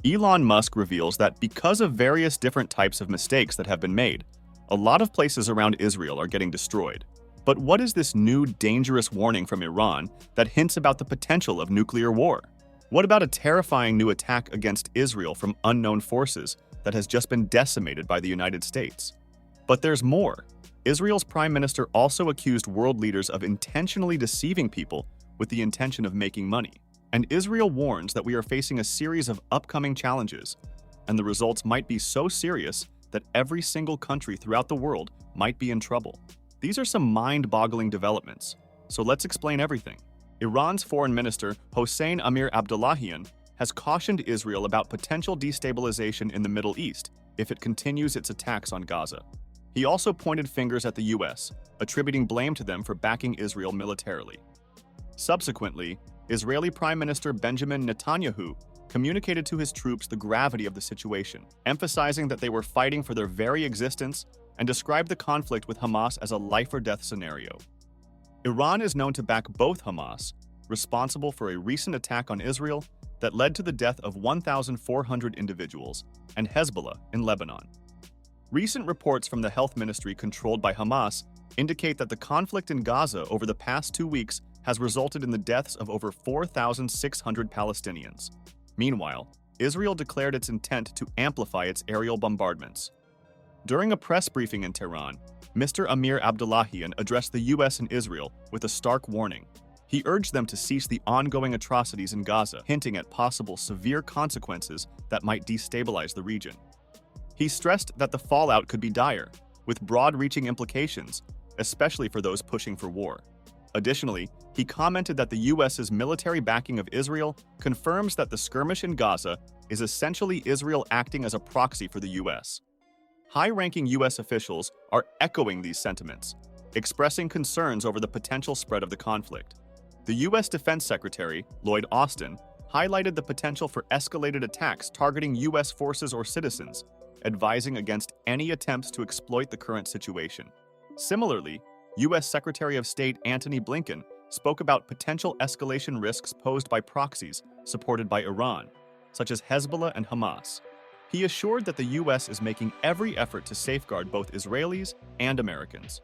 Elon Musk reveals that because of various different types of mistakes that have been made, a lot of places around Israel are getting destroyed. But what is this new dangerous warning from Iran that hints about the potential of nuclear war? What about a terrifying new attack against Israel from unknown forces that has just been decimated by the United States? But there's more. Israel's prime minister also accused world leaders of intentionally deceiving people with the intention of making money. And Israel warns that we are facing a series of upcoming challenges, and the results might be so serious that every single country throughout the world might be in trouble. These are some mind-boggling developments, so let's explain everything. Iran's foreign minister, Hossein Amir-Abdollahian, has cautioned Israel about potential destabilization in the Middle East if it continues its attacks on Gaza. He also pointed fingers at the US, attributing blame to them for backing Israel militarily. Subsequently, Israeli Prime Minister Benjamin Netanyahu communicated to his troops the gravity of the situation, emphasizing that they were fighting for their very existence and described the conflict with Hamas as a life-or-death scenario. Iran is known to back both Hamas, responsible for a recent attack on Israel that led to the death of 1,400 individuals, and Hezbollah in Lebanon. Recent reports from the health ministry controlled by Hamas indicate that the conflict in Gaza over the past 2 weeks has resulted in the deaths of over 4,600 Palestinians. Meanwhile, Israel declared its intent to amplify its aerial bombardments. During a press briefing in Tehran, Mr. Amir Abdollahian addressed the US and Israel with a stark warning. He urged them to cease the ongoing atrocities in Gaza, hinting at possible severe consequences that might destabilize the region. He stressed that the fallout could be dire, with broad-reaching implications, especially for those pushing for war. Additionally, he commented that the US's military backing of Israel confirms that the skirmish in Gaza is essentially Israel acting as a proxy for the US. High-ranking US officials are echoing these sentiments, expressing concerns over the potential spread of the conflict. The US Defense Secretary, Lloyd Austin, highlighted the potential for escalated attacks targeting US forces or citizens, advising against any attempts to exploit the current situation. Similarly, US Secretary of State Antony Blinken spoke about potential escalation risks posed by proxies supported by Iran, such as Hezbollah and Hamas. He assured that the US is making every effort to safeguard both Israelis and Americans.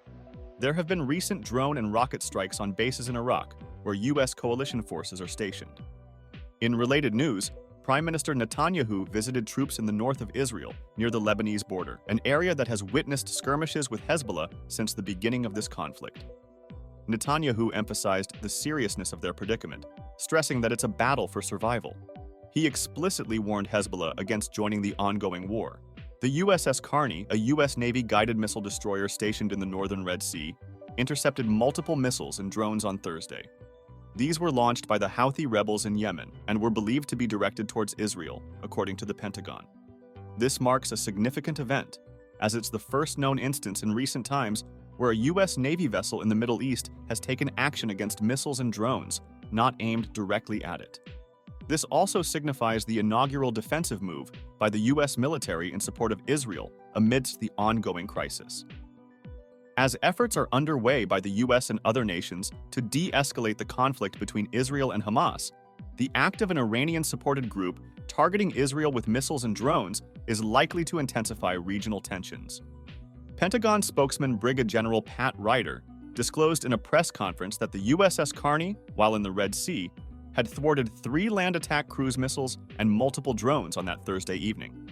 There have been recent drone and rocket strikes on bases in Iraq, where US coalition forces are stationed. In related news, Prime Minister Netanyahu visited troops in the north of Israel, near the Lebanese border, an area that has witnessed skirmishes with Hezbollah since the beginning of this conflict. Netanyahu emphasized the seriousness of their predicament, stressing that it's a battle for survival. He explicitly warned Hezbollah against joining the ongoing war. The USS Carney, a US Navy guided missile destroyer stationed in the northern Red Sea, intercepted multiple missiles and drones on Thursday. These were launched by the Houthi rebels in Yemen and were believed to be directed towards Israel, according to the Pentagon. This marks a significant event, as it's the first known instance in recent times where a US Navy vessel in the Middle East has taken action against missiles and drones, not aimed directly at it. This also signifies the inaugural defensive move by the US military in support of Israel amidst the ongoing crisis. As efforts are underway by the US and other nations to de-escalate the conflict between Israel and Hamas, the act of an Iranian-supported group targeting Israel with missiles and drones is likely to intensify regional tensions. Pentagon spokesman Brigadier General Pat Ryder disclosed in a press conference that the USS Carney, while in the Red Sea, had thwarted 3 land attack cruise missiles and multiple drones on that Thursday evening.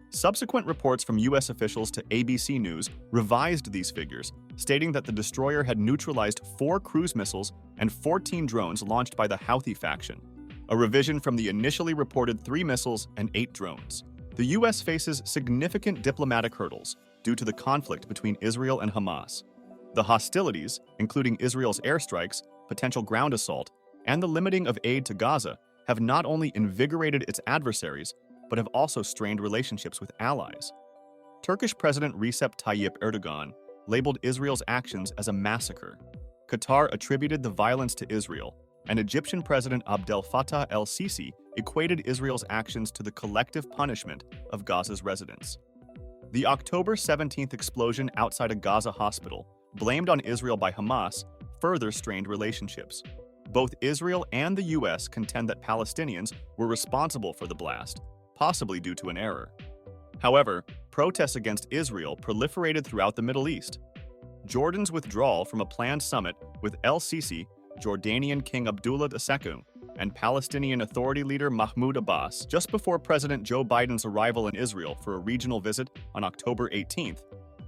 Subsequent reports from US officials to ABC News revised these figures, stating that the destroyer had neutralized 4 cruise missiles and 14 drones launched by the Houthi faction, a revision from the initially reported 3 missiles and 8 drones. The US faces significant diplomatic hurdles due to the conflict between Israel and Hamas. The hostilities, including Israel's airstrikes, potential ground assault, and the limiting of aid to Gaza, have not only invigorated its adversaries, but have also strained relationships with allies. Turkish President Recep Tayyip Erdogan labeled Israel's actions as a massacre. Qatar attributed the violence to Israel, and Egyptian President Abdel Fattah el-Sisi equated Israel's actions to the collective punishment of Gaza's residents. The October 17th explosion outside a Gaza hospital, blamed on Israel by Hamas, further strained relationships. Both Israel and the US contend that Palestinians were responsible for the blast, possibly due to an error. However, protests against Israel proliferated throughout the Middle East. Jordan's withdrawal from a planned summit with El-Sisi, Jordanian King Abdullah II, and Palestinian Authority leader Mahmoud Abbas just before President Joe Biden's arrival in Israel for a regional visit on October 18th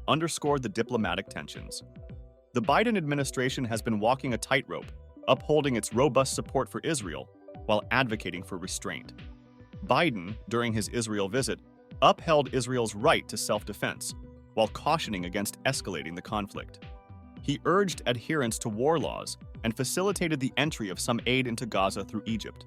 underscored the diplomatic tensions. The Biden administration has been walking a tightrope, upholding its robust support for Israel while advocating for restraint. Biden, during his Israel visit, upheld Israel's right to self-defense while cautioning against escalating the conflict. He urged adherence to war laws and facilitated the entry of some aid into Gaza through Egypt.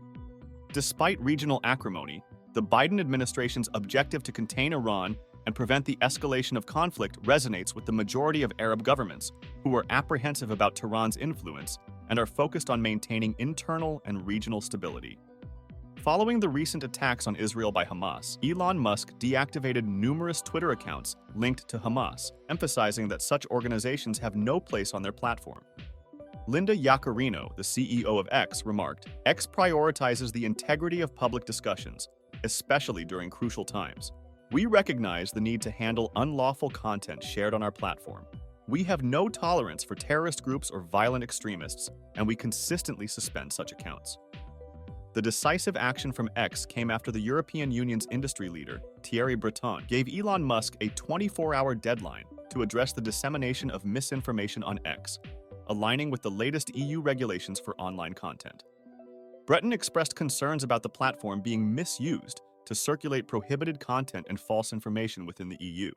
Despite regional acrimony, the Biden administration's objective to contain Iran and prevent the escalation of conflict resonates with the majority of Arab governments, who are apprehensive about Tehran's influence and are focused on maintaining internal and regional stability. Following the recent attacks on Israel by Hamas, Elon Musk deactivated numerous Twitter accounts linked to Hamas, emphasizing that such organizations have no place on their platform. Linda Yaccarino, the CEO of X, remarked, "X prioritizes the integrity of public discussions, especially during crucial times. We recognize the need to handle unlawful content shared on our platform. We have no tolerance for terrorist groups or violent extremists, and we consistently suspend such accounts." The decisive action from X came after the European Union's industry leader, Thierry Breton, gave Elon Musk a 24-hour deadline to address the dissemination of misinformation on X, aligning with the latest EU regulations for online content. Breton expressed concerns about the platform being misused to circulate prohibited content and false information within the EU.